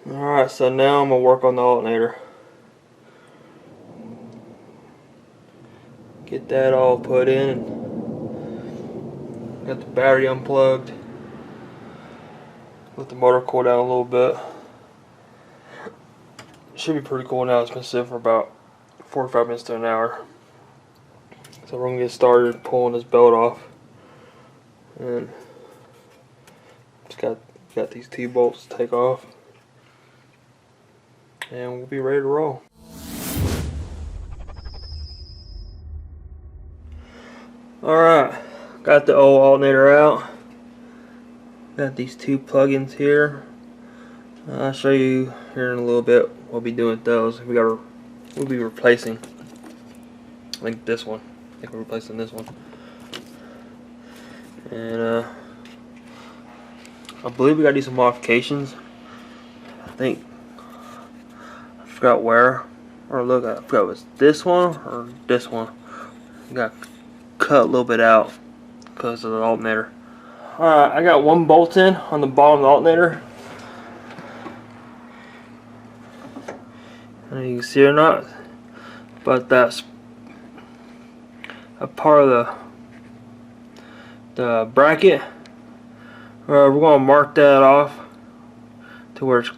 Alright, so now I'm going to work on the alternator. Get that all put in. Got the battery unplugged. Let the motor cool down a little bit. Should be pretty cool now. It's been sitting for about 45 minutes to an hour. So we're going to get started pulling this belt off. And just got these T-bolts to take off. And we'll be ready to roll. Alright, got the old alternator out. Got these two plugins here. I'll show you here in a little bit what we'll be doing with those. We'll be replacing, I think this one. I think we're replacing this one. And I believe we gotta do some modifications. I think I forgot where. Or look, I forgot if it was this one or this one. I got cut a little bit out because of the alternator. Alright, I got one bolt in on the bottom of the alternator. I don't know if you can see it or not, but that's a part of the bracket. We're going to mark that off to where it's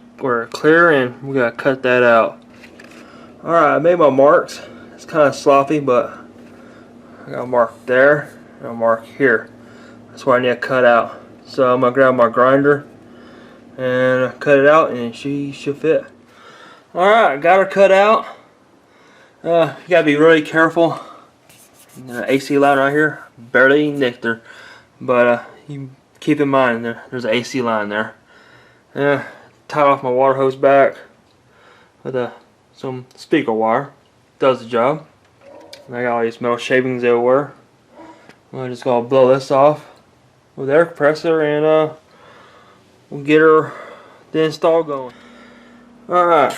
clear, and we got to cut that out. Alright, I made my marks. It's kind of sloppy, but I got a mark there and a mark here. That's what I need to cut out. So I'm going to grab my grinder and cut it out, and she should fit. Alright, got her cut out. You got to be really careful. The AC line right here, barely nicked her. But you keep in mind there's an AC line there. Tied off my water hose back with some speaker wire. Does the job. And I got all these metal shavings everywhere. I'm just gonna blow this off with the air compressor, and we'll get her the install going. Alright,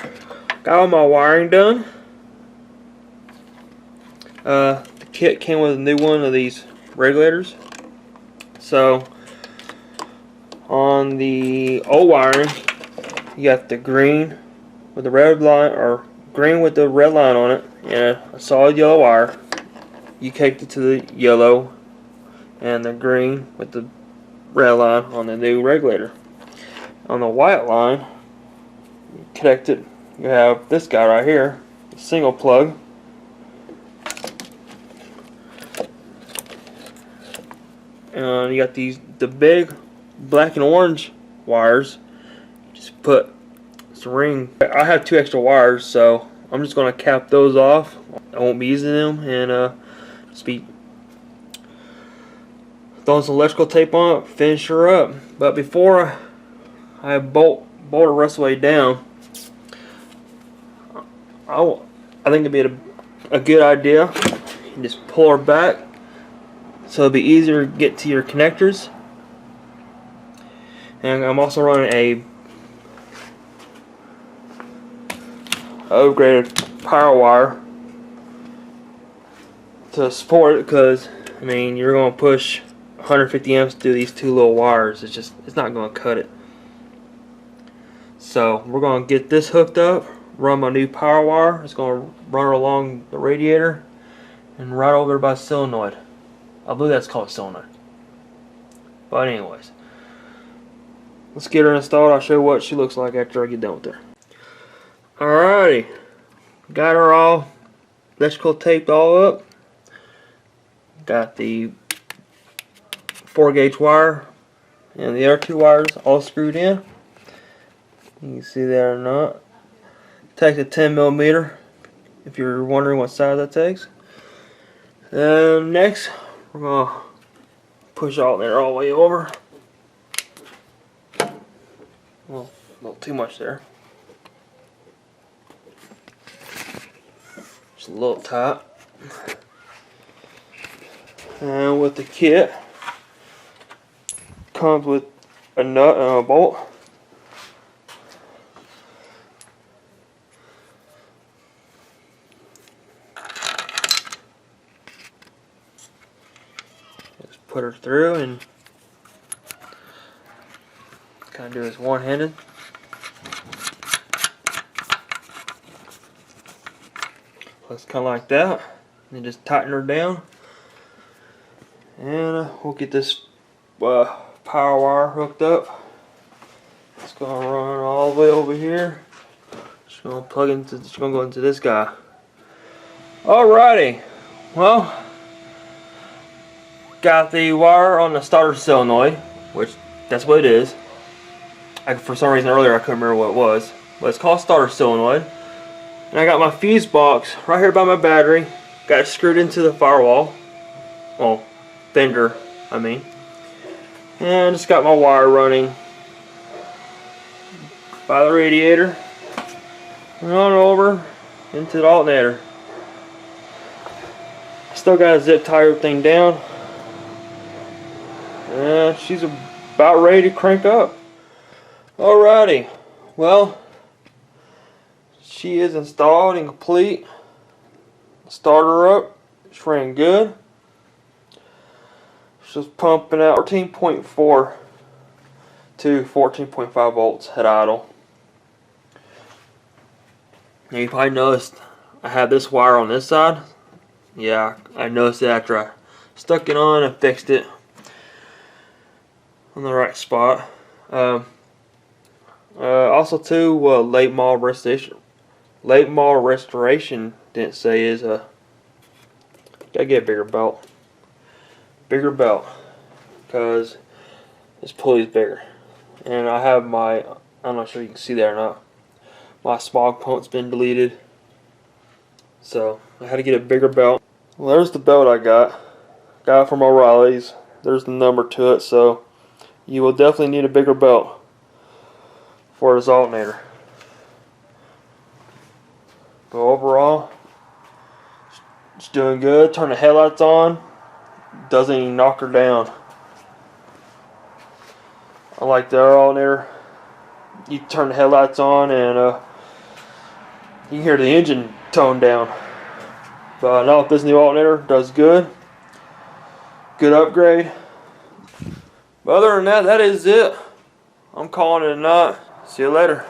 got all my wiring done. The kit came with a new one of these regulators. So on the old wiring, you got the green with the red line, or green with the red line on it, and a solid yellow wire. You connect it to the yellow, and the green with the red line on the new regulator. On the white line, you connect it. You have this guy right here, a single plug. And you got the big black and orange wires. Just put some ring. I have two extra wires, so I'm just gonna cap those off. I won't be using them, and just be throwing some electrical tape on it, finish her up. But before I bolt the rest of the way down, I think it'd be a good idea. You just pull her back, so it'll be easier to get to your connectors. And I'm also running a upgraded power wire to support it, because I mean, you're going to push 150 amps through these two little wires. It's not going to cut it. So we're going to get this hooked up, run my new power wire. It's going to run her along the radiator and right over by the solenoid. I believe that's called solenoid. But anyways, let's get her installed. I'll show you what she looks like after I get done with her. Alrighty, got her all electrical taped all up. Got the 4-gauge wire and the other two wires all screwed in. You can see that or not. Takes a 10mm if you're wondering what size that takes. Next, we're gonna push the alternator all the way over. Well, a little too much there. Just a little tight. And with the kit, comes with a nut and a bolt. Just put her through and kind of do this one-handed. It's kind of like that. And just tighten her down. And we'll get this power wire hooked up. It's gonna run all the way over here. It's gonna plug into. It's gonna go into this guy. Alrighty. Well, got the wire on the starter solenoid, which that's what it is. For some reason earlier I couldn't remember what it was, but it's called starter solenoid. And I got my fuse box right here by my battery. Got it screwed into the firewall. Well, fender, I mean. And just got my wire running by the radiator and on over into the alternator. Still got to zip tie everything down. And she's about ready to crank up. Alrighty, well, she is installed and complete. Start her up. It's running good. She's pumping out 14.4 to 14.5 volts at idle. Now you probably noticed I have this wire on this side. Yeah, I noticed it after I stuck it on and fixed it on the right spot. Also too, late model restoration didn't say is gotta get a bigger belt. Bigger belt, because this pulley's bigger. And I have my, I'm not sure you can see that or not, my smog pump's been deleted, so I had to get a bigger belt. Well, there's the belt I got it from O'Reilly's. There's the number to it, so you will definitely need a bigger belt for this alternator. But overall, it's doing good. Turn the headlights on, doesn't even knock her down. Unlike the other alternator, you turn the headlights on and you can hear the engine tone down. But now this new alternator does good. Good upgrade. But other than that, that is it. I'm calling it a night. See you later.